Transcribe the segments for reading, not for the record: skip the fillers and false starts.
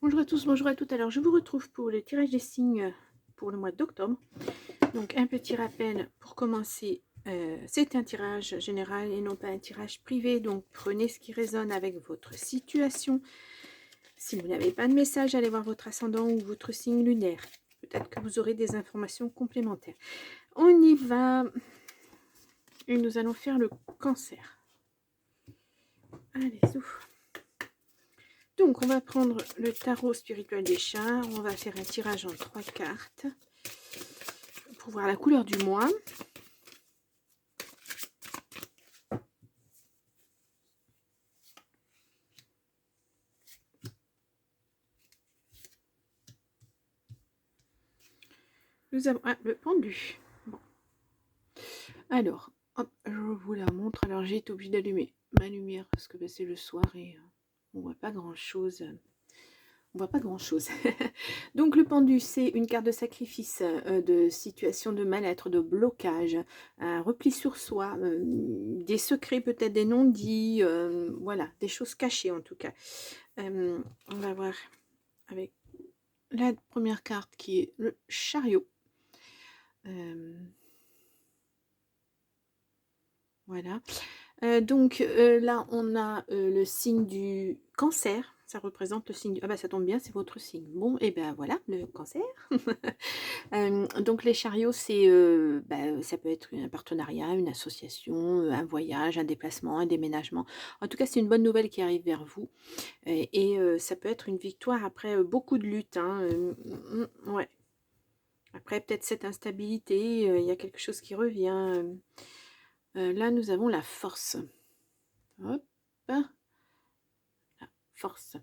Bonjour à tous, bonjour à toutes. Alors, je vous retrouve pour le tirage des signes pour le mois d'octobre. Donc, un petit rappel pour commencer. C'est un tirage général et non pas un tirage privé. Donc, prenez ce qui résonne avec votre situation. Si vous n'avez pas de message, allez voir votre ascendant ou votre signe lunaire. Peut-être que vous aurez des informations complémentaires. On y va. Et nous allons faire le cancer. Allez, souffle. Donc, on va prendre le tarot spirituel des chats. On va faire un tirage en 3 cartes pour voir la couleur du mois. Nous avons le pendu. Bon. Alors, hop, je vous la montre. Alors, j'ai été obligée d'allumer ma lumière parce que c'est le soir et on voit pas grand-chose. On voit pas grand-chose. Donc, le pendu, c'est une carte de sacrifice, de situation de mal-être, de blocage, un repli sur soi, des secrets peut-être, des non-dits, voilà, des choses cachées en tout cas. On va voir avec la première carte qui est le chariot. Voilà. Donc là, on a le signe du cancer. Ça représente le signe du... Ah bah ça tombe bien, c'est votre signe. Bon, et ben voilà, le cancer. Donc les chariots, c'est, ça peut être un partenariat, une association, un voyage, un déplacement, un déménagement. En tout cas, c'est une bonne nouvelle qui arrive vers vous. Et ça peut être une victoire après beaucoup de luttes. Hein, ouais. Après, peut-être cette instabilité, il y a quelque chose qui revient. Là, nous avons la force. Hop, la force.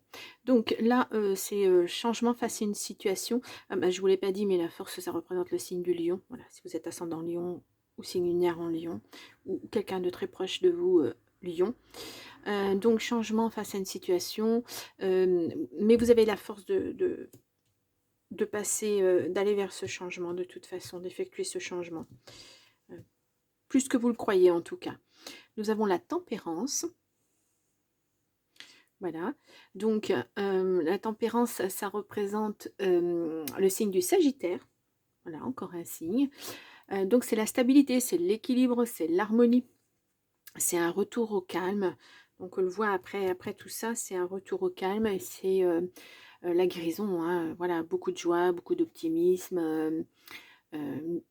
Donc là, c'est changement face à une situation. Ah, bah, je ne vous l'ai pas dit, mais la force, ça représente le signe du lion. Voilà, si vous êtes ascendant lion ou signe lunaire en lion, ou quelqu'un de très proche de vous, lion. Donc changement face à une situation, mais vous avez la force de passer, d'aller vers ce changement de toute façon, d'effectuer ce changement. Plus que vous le croyez en tout cas. Nous avons la tempérance. Voilà, donc la tempérance, ça représente le signe du Sagittaire. Voilà, encore un signe. Donc c'est la stabilité, c'est l'équilibre, c'est l'harmonie. C'est un retour au calme. Donc on le voit après tout ça, c'est un retour au calme et c'est la guérison. Hein. Voilà, beaucoup de joie, beaucoup d'optimisme. Une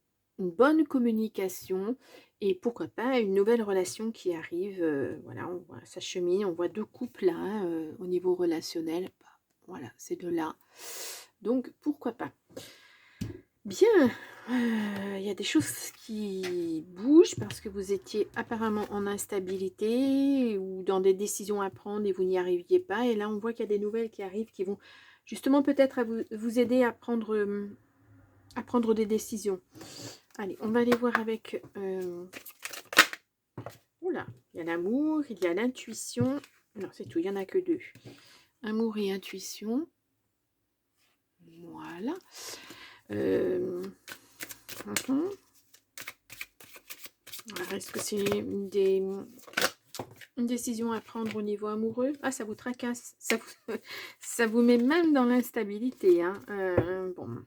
bonne communication et pourquoi pas une nouvelle relation qui arrive. Voilà, on voit, ça chemine, on voit deux couples là, au niveau relationnel. Bah, voilà, c'est de là. Donc, pourquoi pas. Bien, il y a des choses qui bougent parce que vous étiez apparemment en instabilité ou dans des décisions à prendre et vous n'y arriviez pas. Et là, on voit qu'il y a des nouvelles qui arrivent qui vont justement peut-être vous aider à prendre des décisions. Allez, on va aller voir avec... Oula, il y a l'amour, il y a l'intuition. Non, c'est tout, il n'y en a que deux. Amour et intuition. Voilà. Alors, est-ce que c'est une décision à prendre au niveau amoureux? Ah, ça vous tracasse. Ça vous met même dans l'instabilité. Hein. Bon.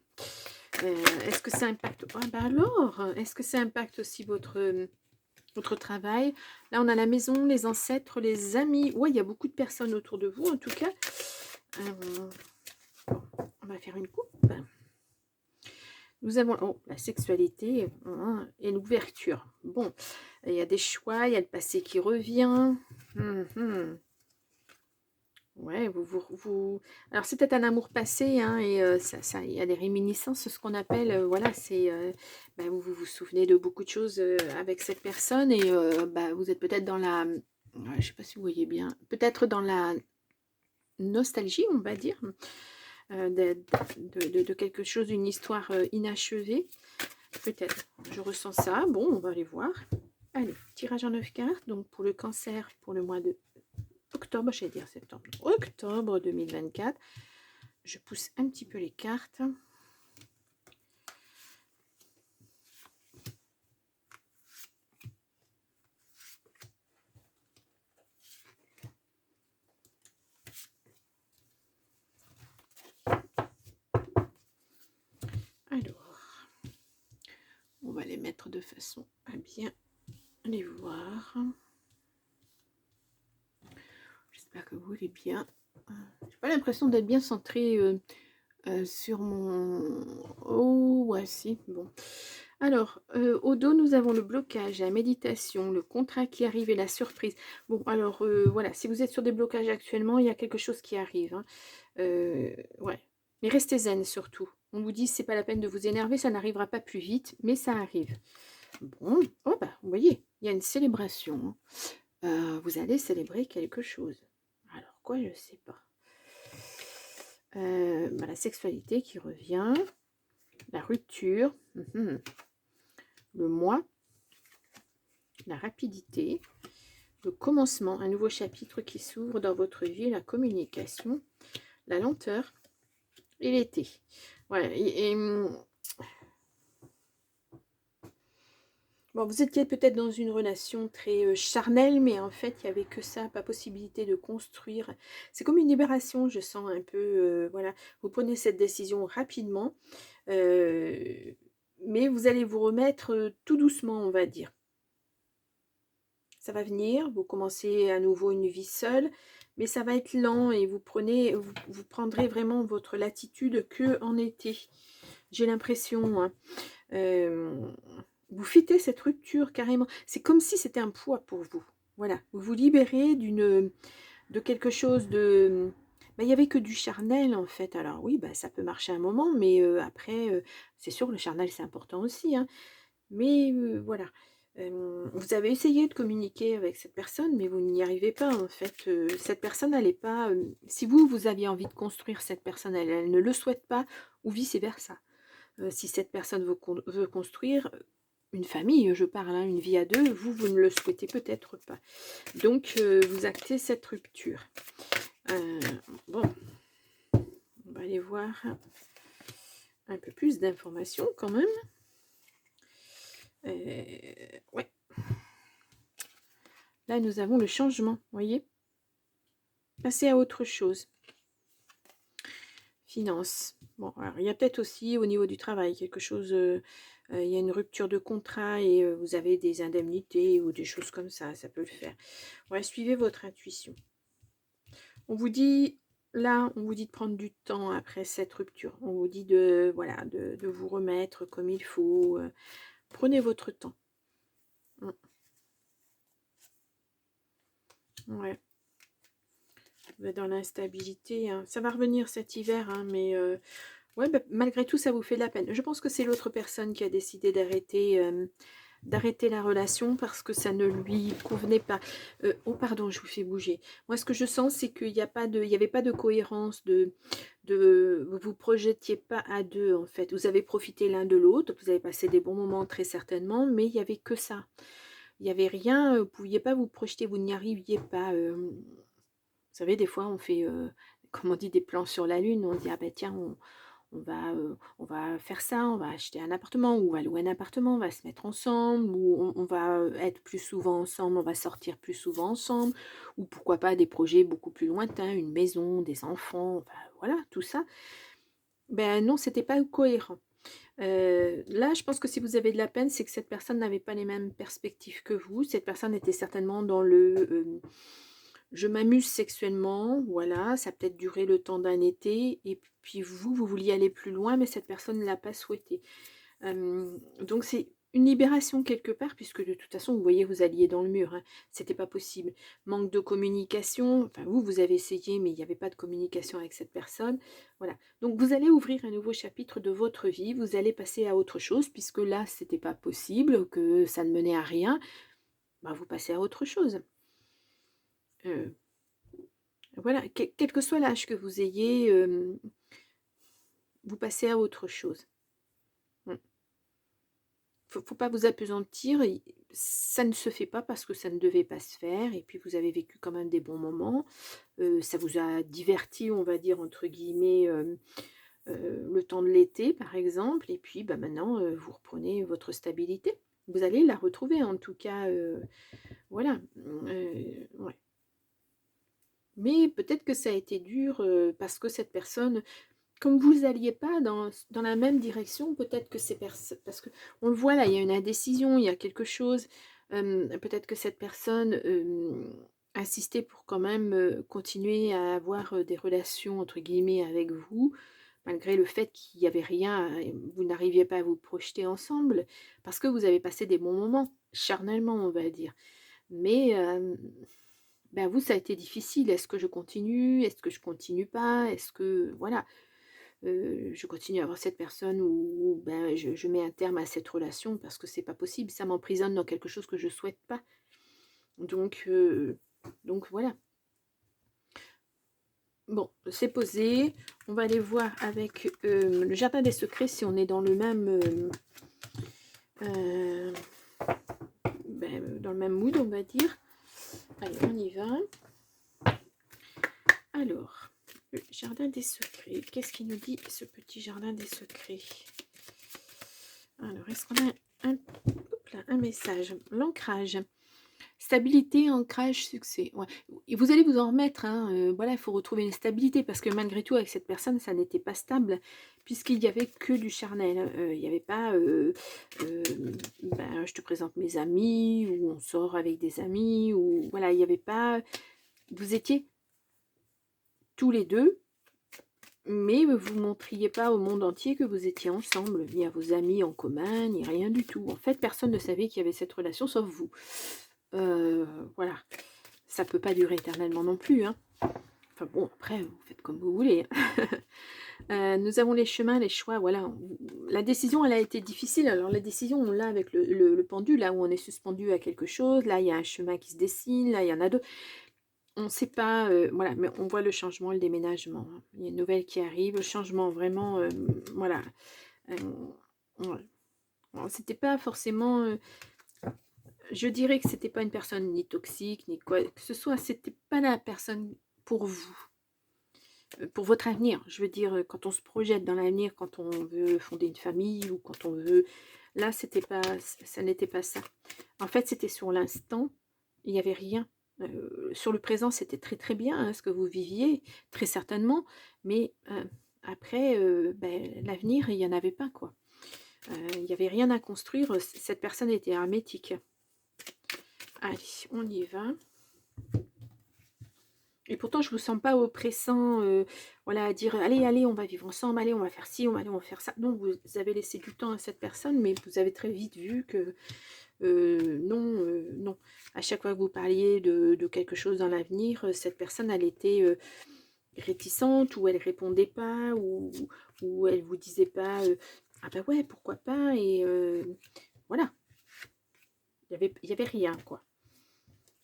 Est-ce que ça impacte... Ah, bah alors, est-ce que ça impacte aussi votre travail? Là, on a la maison, les ancêtres, les amis. Ouais, il y a beaucoup de personnes autour de vous, en tout cas. On va faire une coupe. Nous avons la sexualité et l'ouverture. Bon, il y a des choix, il y a le passé qui revient. Ouais, alors c'est peut-être un amour passé, hein, et il y a des réminiscences, ce qu'on appelle, voilà, c'est, vous vous souvenez de beaucoup de choses avec cette personne et vous êtes peut-être dans la, je ne sais pas si vous voyez bien, peut-être dans la nostalgie, on va dire, de quelque chose, une histoire inachevée. Peut-être, je ressens ça. Bon, on va aller voir. Allez, tirage en 9 cartes, donc pour le cancer, pour le mois de octobre, j'allais dire septembre, octobre 2024. Je pousse un petit peu les cartes. va les mettre de façon à bien les voir. J'espère que vous allez bien. J'ai pas l'impression d'être bien centrée sur mon... Oh, ouais, si, bon. Alors, au dos, nous avons le blocage, la méditation, le contrat qui arrive et la surprise. Bon, alors, voilà, si vous êtes sur des blocages actuellement, il y a quelque chose qui arrive. Hein. Ouais, mais restez zen surtout. On vous dit, c'est pas la peine de vous énerver, ça n'arrivera pas plus vite, mais ça arrive. Bon, oh bah, vous voyez, il y a une célébration. Hein. Vous allez célébrer quelque chose. Alors, quoi, je sais pas. Bah, la sexualité qui revient, la rupture, le moi, la rapidité, le commencement, un nouveau chapitre qui s'ouvre dans votre vie, la communication, la lenteur et l'été. Voilà. Bon, vous étiez peut-être dans une relation très charnelle, mais en fait, il n'y avait que ça, pas possibilité de construire. C'est comme une libération, je sens un peu, voilà. Vous prenez cette décision rapidement, mais vous allez vous remettre tout doucement, on va dire. Ça va venir, vous commencez à nouveau une vie seule, mais ça va être lent et vous prendrez vraiment votre latitude que en été. J'ai l'impression, hein. Vous fêtez cette rupture carrément. C'est comme si c'était un poids pour vous. Voilà, vous vous libérez de quelque chose de... Ben, il n'y avait que du charnel en fait. Alors oui, ben, ça peut marcher un moment, mais après, c'est sûr, le charnel c'est important aussi. Hein. Mais voilà. Vous avez essayé de communiquer avec cette personne, mais vous n'y arrivez pas en fait. Cette personne, elle n'est pas... si vous aviez envie de construire cette personne, elle ne le souhaite pas, ou vice-versa. Si cette personne veut construire une famille, je parle, hein, une vie à deux, vous ne le souhaitez peut-être pas. Donc, vous actez cette rupture. Bon, on va aller voir un peu plus d'informations quand même. Ouais. Là, nous avons le changement, vous voyez. Passer à autre chose. Finance. Bon, alors, il y a peut-être aussi au niveau du travail quelque chose, il y a une rupture de contrat et vous avez des indemnités ou des choses comme ça peut le faire. Ouais, suivez votre intuition. On vous dit, là, on vous dit de prendre du temps après cette rupture. On vous dit de, voilà, de vous remettre comme il faut. Prenez votre temps. Ouais. Vous êtes dans l'instabilité. Hein. Ça va revenir cet hiver, hein, mais ouais, bah, malgré tout, ça vous fait de la peine. Je pense que c'est l'autre personne qui a décidé d'arrêter la relation parce que ça ne lui convenait pas. Oh pardon, je vous fais bouger. Moi, ce que je sens, c'est qu'il n'y avait pas de cohérence, vous vous projetiez pas à deux, en fait. Vous avez profité l'un de l'autre, vous avez passé des bons moments très certainement, mais il n'y avait que ça. Il n'y avait rien, vous ne pouviez pas vous projeter, vous n'y arriviez pas. Vous savez, des fois, on fait, comme on dit, des plans sur la lune. On dit, ah ben tiens, on va faire ça, on va acheter un appartement, ou on va louer un appartement, on va se mettre ensemble, ou on va être plus souvent ensemble, on va sortir plus souvent ensemble, ou pourquoi pas des projets beaucoup plus lointains, une maison, des enfants, enfin, voilà, tout ça. Ben non, c'était pas cohérent. Là, je pense que si vous avez de la peine, c'est que cette personne n'avait pas les mêmes perspectives que vous. Cette personne était certainement dans le je m'amuse sexuellement, voilà, ça a peut-être duré le temps d'un été, et puis vous vouliez aller plus loin, mais cette personne ne l'a pas souhaité. Donc c'est une libération quelque part, puisque de toute façon, vous voyez, vous alliez dans le mur, hein, c'était pas possible. Manque de communication, enfin vous avez essayé, mais il n'y avait pas de communication avec cette personne, voilà. Donc vous allez ouvrir un nouveau chapitre de votre vie, vous allez passer à autre chose, puisque là, c'était pas possible, que ça ne menait à rien, bah, vous passez à autre chose. Voilà, quel que soit l'âge que vous ayez, vous passez à autre chose. Faut pas vous appesantir, ça ne se fait pas parce que ça ne devait pas se faire, et puis vous avez vécu quand même des bons moments, ça vous a diverti, on va dire, entre guillemets, le temps de l'été, par exemple, et puis bah, maintenant, vous reprenez votre stabilité. Vous allez la retrouver, en tout cas, voilà. Ouais. Mais peut-être que ça a été dur parce que cette personne, comme vous n'alliez pas dans la même direction, peut-être que ces personnes, parce que on le voit là, il y a une indécision, il y a quelque chose, peut-être que cette personne, insistait pour quand même, continuer à avoir, des relations entre guillemets avec vous, malgré le fait qu'il y avait rien et vous n'arriviez pas à vous projeter ensemble, parce que vous avez passé des bons moments, charnellement on va dire. Mais, bah, vous ça a été difficile. Est-ce que je continue? Est-ce que je continue pas? Est-ce que voilà. Je continue à avoir cette personne ou ben, je mets un terme à cette relation parce que c'est pas possible, ça m'emprisonne dans quelque chose que je souhaite pas. Donc, donc voilà. Bon, c'est posé. On va aller voir avec le jardin des secrets si on est euh, dans le même mood, on va dire. Allez, on y va. Alors, le jardin des secrets. Qu'est-ce qu'il nous dit ce petit jardin des secrets? Alors, est-ce qu'on a un message? L'ancrage. Stabilité, ancrage, succès. Ouais. Et vous allez vous en remettre, hein, voilà, il faut retrouver une stabilité parce que malgré tout, avec cette personne, ça n'était pas stable puisqu'il n'y avait que du charnel. Il n'y avait pas, euh, ben, je te présente mes amis ou on sort avec des amis ou voilà, il n'y avait pas. Vous étiez tous les deux, mais vous ne montriez pas au monde entier que vous étiez ensemble, ni à vos amis en commun, ni rien du tout. En fait, personne ne savait qu'il y avait cette relation sauf vous. Voilà. Ça peut pas durer éternellement non plus. Hein. Enfin bon, après, vous faites comme vous voulez. Nous avons les chemins, les choix, voilà. La décision, elle a été difficile. Alors la décision, on l'a avec le pendule, là où on est suspendu à quelque chose. Là, il y a un chemin qui se dessine. Là, il y en a d'autres. On ne sait pas, voilà, mais on voit le changement, le déménagement. Hein. Il y a une nouvelle qui arrive, le changement vraiment, voilà. Euh, ouais. Bon, c'était pas forcément, je dirais que c'était pas une personne ni toxique, ni quoi que ce soit. C'était pas la personne pour vous, pour votre avenir. Je veux dire, quand on se projette dans l'avenir, quand on veut fonder une famille ou quand on veut, là, c'était pas, ça n'était pas ça. En fait, c'était sur l'instant. Il n'y avait rien. Sur le présent, c'était très très bien hein, ce que vous viviez, très certainement, mais après, ben, l'avenir, il n'y en avait pas, quoi. Il n'y avait rien à construire, cette personne était hermétique. Allez, on y va. Et pourtant, je ne vous sens pas oppressant, voilà, à dire, allez, allez, on va vivre ensemble, allez, on va faire ci, on va faire ça. Non, vous avez laissé du temps à cette personne, mais vous avez très vite vu que non, non. À chaque fois que vous parliez de quelque chose dans l'avenir, cette personne, elle était réticente, ou elle répondait pas, ou elle vous disait pas, ah bah ouais, pourquoi pas, et voilà. Il y avait rien, quoi.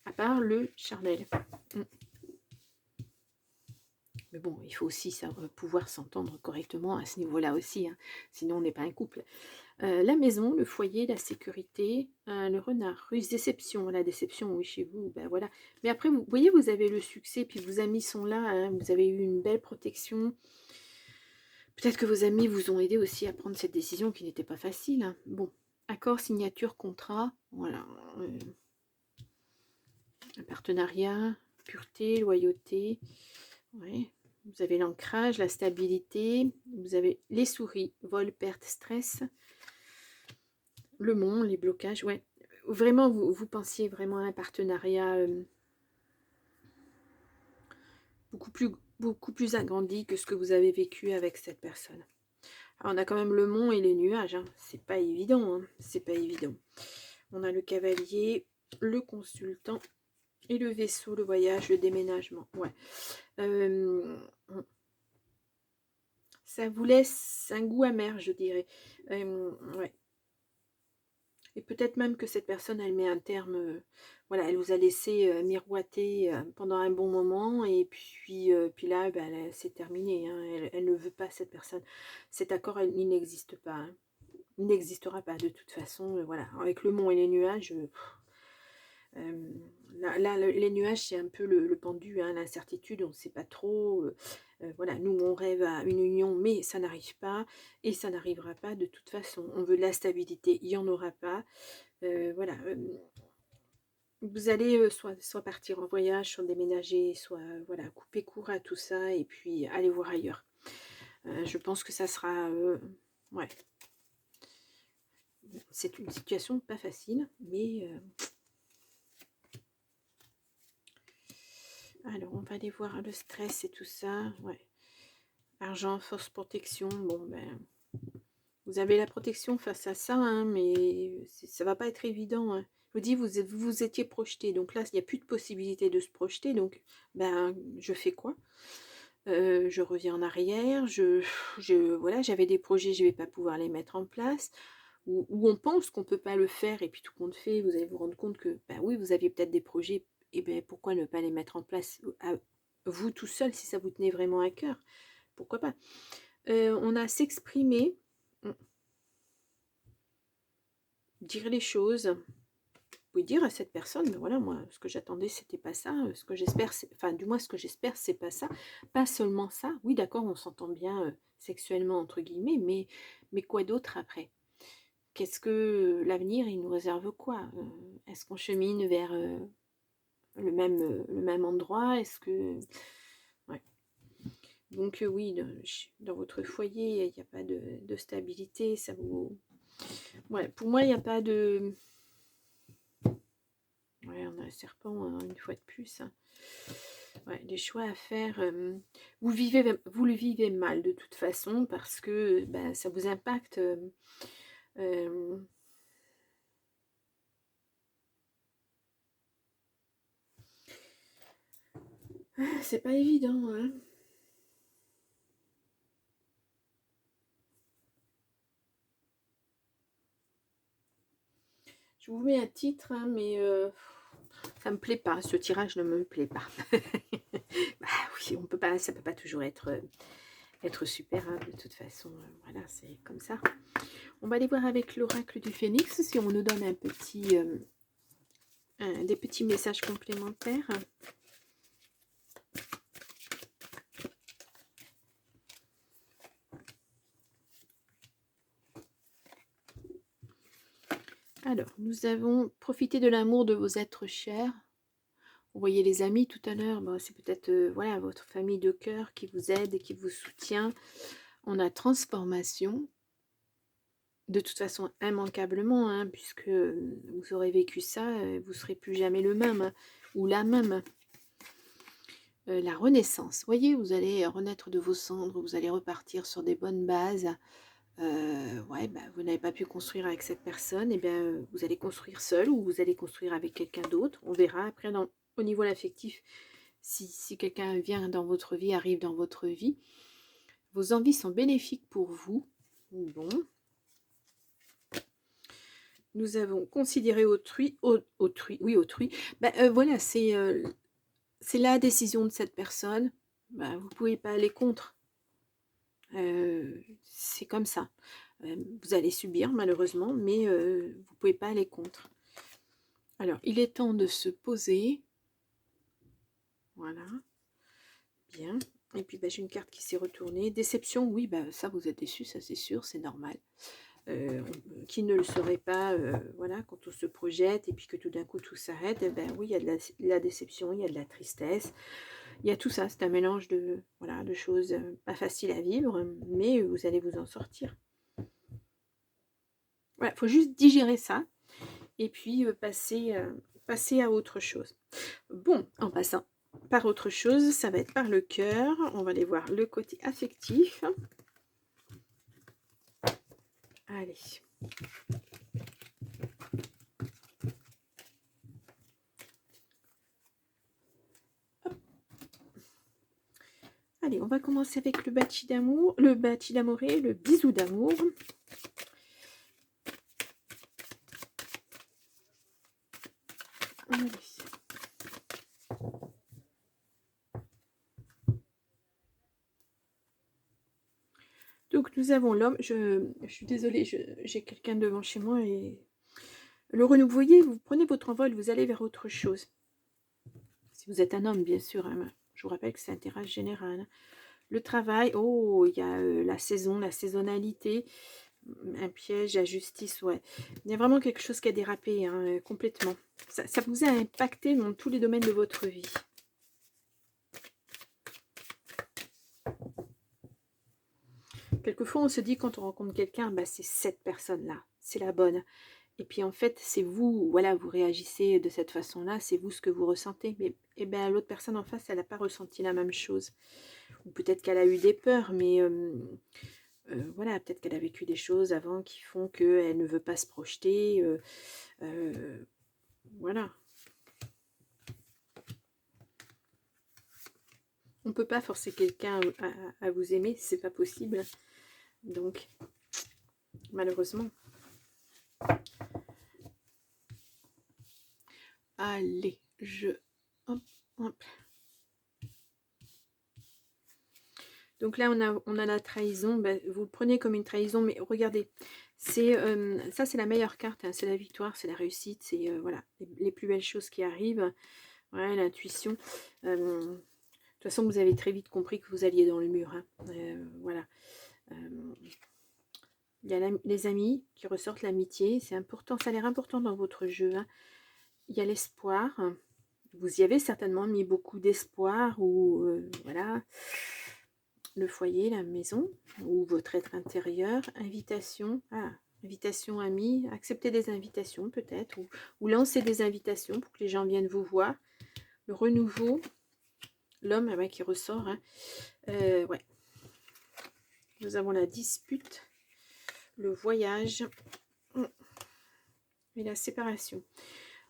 À part le charnel. Mm. Mais bon, il faut aussi pouvoir s'entendre correctement à ce niveau-là aussi, hein. Sinon on n'est pas un couple. La maison, le foyer, la sécurité, le renard, ruse, déception. La déception, oui, chez vous, ben voilà. Mais après, vous voyez, vous avez le succès, puis vos amis sont là, hein, vous avez eu une belle protection. Peut-être que vos amis vous ont aidé aussi à prendre cette décision qui n'était pas facile. Hein. Bon, accord, signature, contrat, voilà. Un partenariat, pureté, loyauté, ouais. Vous avez l'ancrage, la stabilité, vous avez les souris, vol, perte, stress, le mont, les blocages, ouais. Vraiment, vous pensiez vraiment à un partenariat beaucoup plus agrandi que ce que vous avez vécu avec cette personne. Alors, on a quand même le mont et les nuages, hein. C'est pas évident, hein. C'est pas évident. On a le cavalier, le consultant et le vaisseau, le voyage, le déménagement. Ouais. Ça vous laisse un goût amer, je dirais. Ouais. Et peut-être même que cette personne, elle met un terme, voilà, elle vous a laissé miroiter pendant un bon moment, et puis là, ben, c'est terminé. Hein, elle ne veut pas cette personne. Cet accord, il n'existe pas. Hein. Il n'existera pas de toute façon. Voilà, avec le mont et les nuages, là, les nuages, c'est un peu le pendu, hein, l'incertitude, on ne sait pas trop. Voilà, nous, on rêve à une union, mais ça n'arrive pas, et ça n'arrivera pas de toute façon. On veut de la stabilité, il n'y en aura pas. Voilà, vous allez soit partir en voyage, soit déménager, soit voilà, couper court à tout ça, et puis aller voir ailleurs. Je pense que ça sera... ouais, c'est une situation pas facile, mais... alors, on va aller voir le stress et tout ça. Ouais. Argent, force, protection. Bon, ben... Vous avez la protection face à ça, hein, mais ça va pas être évident. Hein. Je vous dis, vous étiez projeté. Donc là, il n'y a plus de possibilité de se projeter. Donc, ben, je fais quoi? Je reviens en arrière. Voilà, j'avais des projets, je ne vais pas pouvoir les mettre en place. Ou on pense qu'on ne peut pas le faire, et puis tout compte fait, vous allez vous rendre compte que, ben oui, vous aviez peut-être des projets, et ben pourquoi ne pas les mettre en place à vous tout seul si ça vous tenait vraiment à cœur? Pourquoi pas? On a s'exprimer, dire les choses. Vous pouvez dire à cette personne, ben voilà, moi, ce que j'attendais, c'était pas ça. Ce que j'espère, enfin, du moins, ce que j'espère, c'est pas ça. Pas seulement ça. Oui, d'accord, on s'entend bien sexuellement, entre guillemets, mais quoi d'autre après? Qu'est-ce que l'avenir, il nous réserve quoi? Est-ce qu'on chemine vers le même endroit? Est-ce que... Ouais. Donc oui, dans votre foyer, il n'y a pas de stabilité. Ça vous... Ouais, pour moi, il n'y a pas de... Ouais, on a le serpent, hein, une fois de plus. Hein. Ouais, des choix à faire. Vous le vivez mal de toute façon parce que bah, ça vous impacte. C'est pas évident. Hein. Je vous mets un titre, hein, mais ça me plaît pas. Ce tirage ne me plaît pas. Bah oui, on peut pas, ça peut pas toujours être super. Hein, de toute façon, voilà, c'est comme ça. On va aller voir avec l'oracle du Phénix si on nous donne des petits messages complémentaires. Alors, nous avons profité de l'amour de vos êtres chers. Vous voyez les amis tout à l'heure, bon, c'est peut-être voilà, votre famille de cœur qui vous aide et qui vous soutient. On a transformation, de toute façon immanquablement, hein, puisque vous aurez vécu ça, vous ne serez plus jamais le même, hein, ou la même. La renaissance, vous voyez, vous allez renaître de vos cendres, vous allez repartir sur des bonnes bases. Ouais, bah, vous n'avez pas pu construire avec cette personne, et bien vous allez construire seul ou vous allez construire avec quelqu'un d'autre. On verra après au niveau affectif si quelqu'un vient dans votre vie, arrive dans votre vie. Vos envies sont bénéfiques pour vous. Bon. Nous avons considéré autrui. Autrui. Ben, voilà, c'est la décision de cette personne. Ben, vous ne pouvez pas aller contre. C'est comme ça. Vous allez subir malheureusement, mais vous ne pouvez pas aller contre. Alors, il est temps de se poser. Voilà. Bien. Et puis, j'ai une carte qui s'est retournée. Déception, oui, ça, vous êtes déçu, ça c'est sûr, c'est normal. Qui ne le serait pas, voilà, quand on se projette et puis que tout d'un coup tout s'arrête, oui, il y a de la déception, il y a de la tristesse. Il y a tout ça, c'est un mélange de, voilà, de choses pas faciles à vivre, mais vous allez vous en sortir. Voilà, il faut juste digérer ça et puis passer à autre chose. Bon, en passant par autre chose, ça va être par le cœur. On va aller voir le côté affectif. Allez. Hop. Allez, on va commencer avec le bâti d'amour, le bâti d'amouré, le bisou d'amour. Allez. Donc nous avons l'homme, je suis désolée, j'ai quelqu'un devant chez moi et le renouveau, vous voyez, vous prenez votre envol, vous allez vers autre chose. Si vous êtes un homme, bien sûr, hein, je vous rappelle que c'est un tirage général. Le travail, oh, il y a la saison, la saisonnalité, un piège, la justice, ouais. Il y a vraiment quelque chose qui a dérapé, hein, complètement. Ça vous a impacté dans tous les domaines de votre vie. Quelquefois, on se dit quand on rencontre quelqu'un, bah, c'est cette personne-là, c'est la bonne. Et puis en fait, c'est vous, voilà, vous réagissez de cette façon-là, c'est vous ce que vous ressentez. Mais eh ben, l'autre personne en face, elle n'a pas ressenti la même chose. Ou peut-être qu'elle a eu des peurs, mais voilà, peut-être qu'elle a vécu des choses avant qui font qu'elle ne veut pas se projeter. Voilà. On ne peut pas forcer quelqu'un à vous aimer, c'est pas possible. Donc, malheureusement. Allez, hop, hop. Donc là, on a la trahison. Ben, vous le prenez comme une trahison, mais regardez, ça, c'est la meilleure carte. Hein, c'est la victoire, c'est la réussite, c'est voilà, les plus belles choses qui arrivent. Voilà, l'intuition. De toute façon, vous avez très vite compris que vous alliez dans le mur. Hein. Voilà. Il y a les amis qui ressortent, l'amitié. C'est important, ça a l'air important dans votre jeu. Hein. Il y a l'espoir. Vous y avez certainement mis beaucoup d'espoir ou voilà. Le foyer, la maison, ou votre être intérieur, invitation, invitation amie, accepter des invitations peut-être, ou lancer des invitations pour que les gens viennent vous voir, le renouveau, l'homme qui ressort, hein. Ouais. Nous avons la dispute, le voyage et la séparation.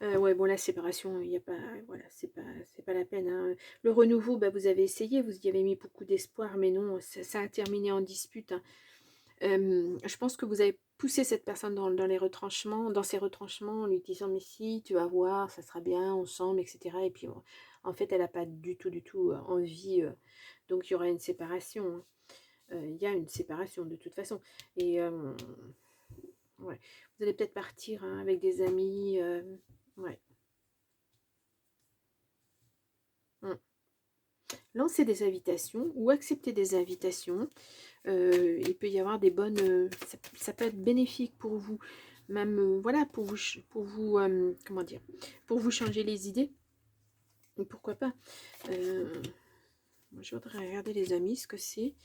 Ouais, bon, la séparation, il n'y a pas, voilà, c'est pas la peine. Hein. Le renouveau, bah, vous avez essayé, vous y avez mis beaucoup d'espoir, mais non, ça a terminé en dispute. Hein. Je pense que vous avez poussé cette personne dans les retranchements, dans ses retranchements, en lui disant mais si, tu vas voir, ça sera bien ensemble, etc. Et puis en fait, elle n'a pas du tout envie. Donc il y aura une séparation. Hein. Il y a une séparation de toute façon. Et ouais, vous allez peut-être partir hein, avec des amis. Ouais. Lancer des invitations ou accepter des invitations. Il peut y avoir des bonnes... ça peut être bénéfique pour vous. Même, voilà, pour vous comment dire, pour vous changer les idées. Pourquoi pas. Je voudrais regarder les amis, ce que c'est.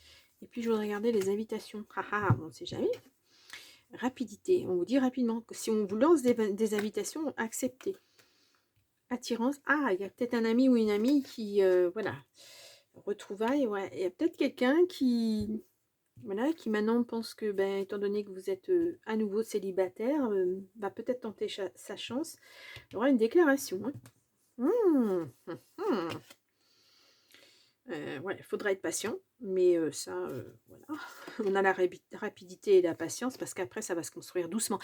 Et puis, je voudrais regarder les invitations. On ne sait jamais. Rapidité. On vous dit rapidement que si on vous lance des invitations, acceptez. Attirance. Il y a peut-être un ami ou une amie qui... voilà. Retrouvailles, ouais. Il y a peut-être quelqu'un qui... Voilà, qui maintenant pense que, ben, étant donné que vous êtes à nouveau célibataire, va peut-être tenter sa chance. Il y aura une déclaration. Hein. Ouais, il faudra être patient, mais ça, voilà. On a la rapidité et la patience parce qu'après, ça va se construire doucement.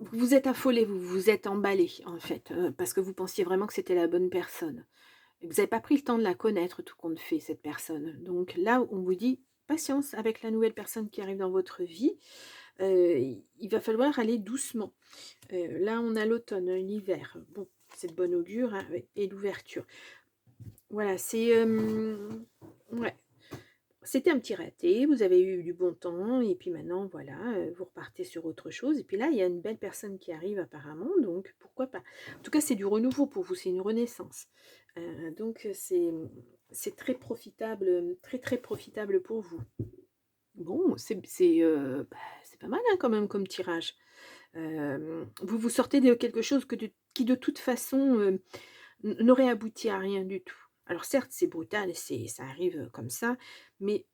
Vous vous êtes affolé, vous vous êtes emballé, en fait, parce que vous pensiez vraiment que c'était la bonne personne. Vous n'avez pas pris le temps de la connaître, tout compte fait, cette personne. Donc là, on vous dit, patience avec la nouvelle personne qui arrive dans votre vie. Il va falloir aller doucement. Là, on a l'automne, l'hiver. Bon, c'est de bon augure, hein, et l'ouverture. Voilà, c'est... ouais. C'était un petit raté, vous avez eu du bon temps, et puis maintenant, voilà, vous repartez sur autre chose. Et puis là, il y a une belle personne qui arrive apparemment, donc pourquoi pas. En tout cas, c'est du renouveau pour vous, c'est une renaissance. Donc, c'est très profitable, très très profitable pour vous. Bon, c'est pas mal hein, quand même comme tirage. Vous vous sortez de quelque chose qui de toute façon n'aurait abouti à rien du tout. Alors certes, c'est brutal, ça arrive comme ça, mais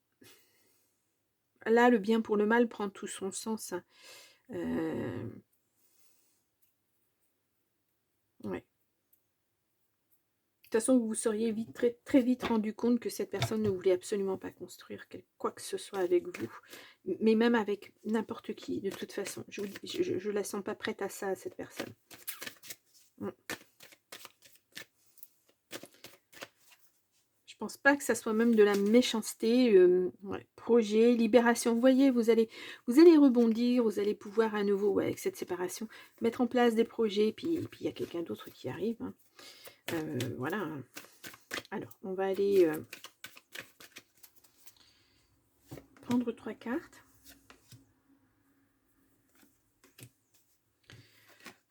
là, le bien pour le mal prend tout son sens. Hein. Ouais. De toute façon, vous vous seriez très, très vite rendu compte que cette personne ne voulait absolument pas construire quoi que ce soit avec vous, mais même avec n'importe qui, de toute façon. Je ne la sens pas prête à ça, cette personne. Je pense pas que ça soit même de la méchanceté. Ouais. Projet, libération. Vous voyez, vous allez rebondir, vous allez pouvoir à nouveau, ouais, avec cette séparation, mettre en place des projets. Puis il y a quelqu'un d'autre qui arrive. Hein. Voilà. Alors, on va aller prendre 3 cartes.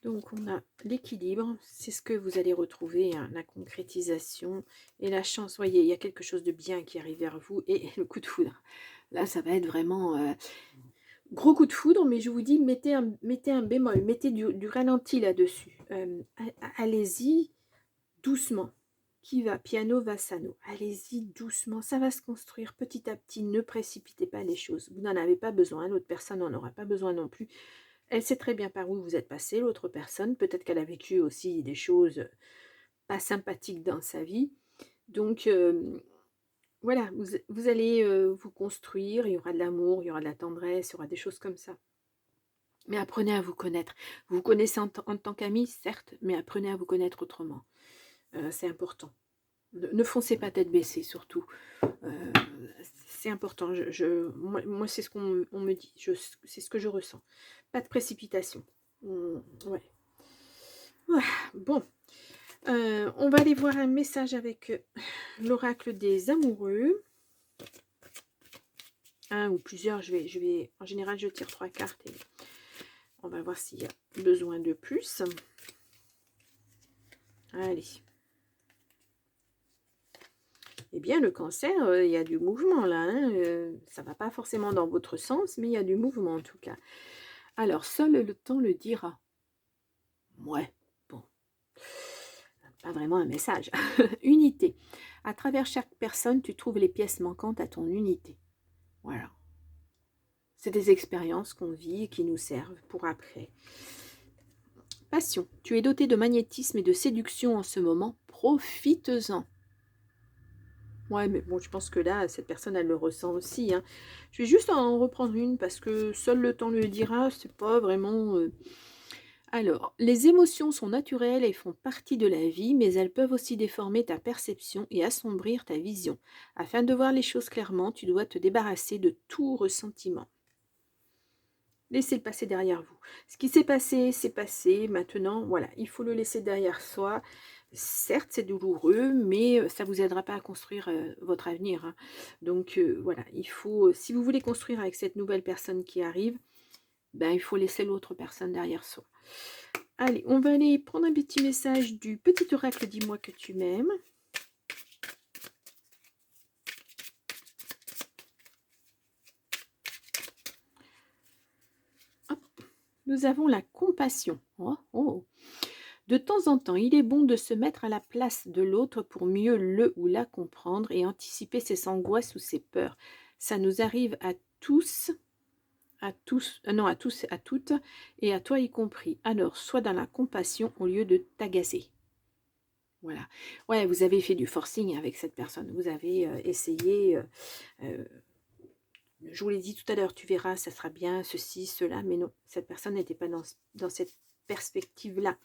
Donc, on a l'équilibre, c'est ce que vous allez retrouver, hein, la concrétisation et la chance. Vous voyez, il y a quelque chose de bien qui arrive vers vous et le coup de foudre. Là, ça va être vraiment, gros coup de foudre, mais je vous dis, mettez un bémol, mettez du ralenti là-dessus. Allez-y doucement. Qui va piano va sano. Allez-y doucement, ça va se construire petit à petit. Ne précipitez pas les choses. Vous n'en avez pas besoin, l'autre personne n'en aura pas besoin non plus. Elle sait très bien par où vous êtes passé, l'autre personne. Peut-être qu'elle a vécu aussi des choses pas sympathiques dans sa vie. Donc, voilà, vous allez vous construire. Il y aura de l'amour, il y aura de la tendresse, il y aura des choses comme ça. Mais apprenez à vous connaître. Vous vous connaissez en tant qu'ami, certes, mais apprenez à vous connaître autrement. C'est important. Ne foncez pas tête baissée, surtout. Euh, c'est important. Moi c'est ce qu'on on me dit. C'est ce que je ressens. Pas de précipitation. Ouais. Ouais, bon. On va aller voir un message avec l'oracle des amoureux. Un ou plusieurs. En général, je tire 3 cartes et on va voir s'il y a besoin de plus. Allez. Eh bien, le cancer, il y a du mouvement là. Ça ne va pas forcément dans votre sens, mais il y a du mouvement en tout cas. Alors, seul le temps le dira. Ouais, bon. Pas vraiment un message. Unité. À travers chaque personne, tu trouves les pièces manquantes à ton unité. Voilà. C'est des expériences qu'on vit et qui nous servent pour après. Passion. Tu es doté de magnétisme et de séduction en ce moment. Profites-en. Ouais, mais bon, je pense que là, cette personne, elle le ressent aussi. Hein. Je vais juste en reprendre une parce que seul le temps le dira, c'est pas vraiment... Alors, les émotions sont naturelles et font partie de la vie, mais elles peuvent aussi déformer ta perception et assombrir ta vision. Afin de voir les choses clairement, tu dois te débarrasser de tout ressentiment. Laissez le passé derrière vous. Ce qui s'est passé, c'est passé. Maintenant, voilà, il faut le laisser derrière soi. Certes, c'est douloureux, mais ça ne vous aidera pas à construire votre avenir. Hein. Donc, voilà, il faut, si vous voulez construire avec cette nouvelle personne qui arrive, ben, il faut laisser l'autre personne derrière soi. Allez, on va aller prendre un petit message du petit oracle. Dis-moi que tu m'aimes. Nous avons la compassion. Oh, oh. De temps en temps, il est bon de se mettre à la place de l'autre pour mieux le ou la comprendre et anticiper ses angoisses ou ses peurs. Ça nous arrive à tous, non, à tous, à toutes, et à toi y compris. Alors, sois dans la compassion au lieu de t'agacer. Voilà. Ouais, vous avez fait du forcing avec cette personne. Vous avez essayé... je vous l'ai dit tout à l'heure, tu verras, ça sera bien, ceci, cela, mais non, cette personne n'était pas dans cette perspective-là.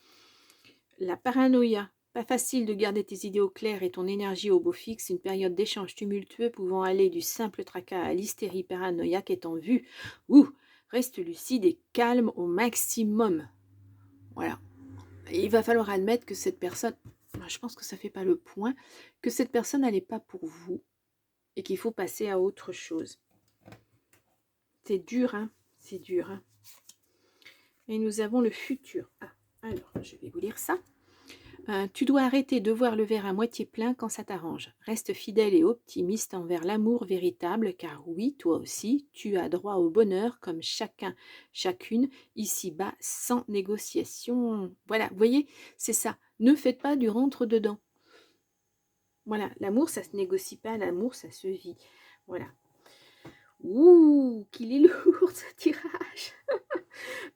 La paranoïa, pas facile de garder tes idées au clair et ton énergie au beau fixe, une période d'échange tumultueux pouvant aller du simple tracas à l'hystérie paranoïaque est en vue. Reste lucide et calme au maximum. Voilà. Et il va falloir admettre que cette personne, je pense que ça ne fait pas le point, que cette personne, elle n'est pas pour vous et qu'il faut passer à autre chose. C'est dur, hein? C'est dur, hein? Et nous avons le futur. Ah, alors, je vais vous lire ça. Tu dois arrêter de voir le verre à moitié plein quand ça t'arrange. Reste fidèle et optimiste envers l'amour véritable, car oui, toi aussi, tu as droit au bonheur comme chacun, chacune, ici-bas, sans négociation. Voilà, vous voyez, c'est ça. Ne faites pas du rentre-dedans. Voilà, l'amour, ça se négocie pas, l'amour, ça se vit. Voilà. Ouh, qu'il est lourd ce tirage.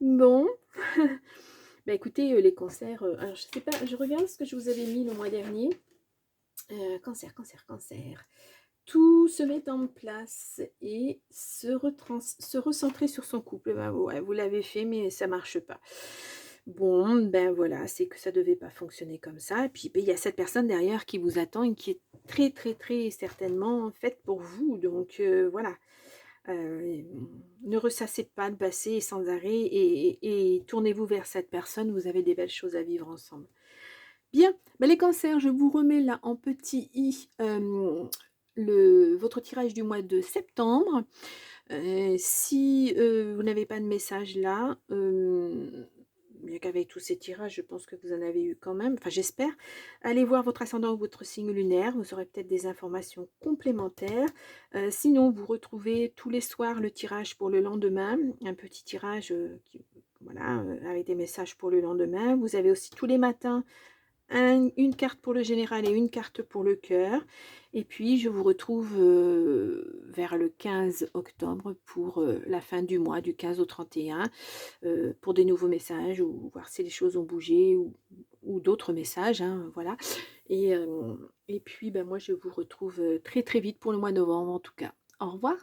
Bon. Bah écoutez, les cancers, alors je sais pas, je regarde ce que je vous avais mis le mois dernier. Cancer, cancer, cancer. Tout se met en place et se recentrer sur son couple. Ben, ouais, vous l'avez fait, mais ça marche pas. Bon, ben voilà, c'est que ça devait pas fonctionner comme ça. Et puis, ben, il y a cette personne derrière qui vous attend et qui est très, très, très certainement faite pour vous. Donc, voilà. Ne ressassez pas le passé sans arrêt et tournez-vous vers cette personne. Vous avez des belles choses à vivre ensemble. Bien, ben les cancers, je vous remets là en petit i votre tirage du mois de septembre. Si vous n'avez pas de message là, bien qu'avec tous ces tirages, je pense que vous en avez eu quand même, enfin j'espère. Allez voir votre ascendant ou votre signe lunaire, vous aurez peut-être des informations complémentaires. Sinon, vous retrouvez tous les soirs le tirage pour le lendemain, un petit tirage, qui voilà, avec des messages pour le lendemain. Vous avez aussi tous les matins une carte pour le général et une carte pour le cœur. Et puis je vous retrouve, vers le 15 octobre pour, la fin du mois, du 15 au 31, pour des nouveaux messages ou voir si les choses ont bougé ou d'autres messages, hein, voilà. Et puis, ben, moi je vous retrouve, très, très vite pour le mois de novembre en tout cas. Au revoir.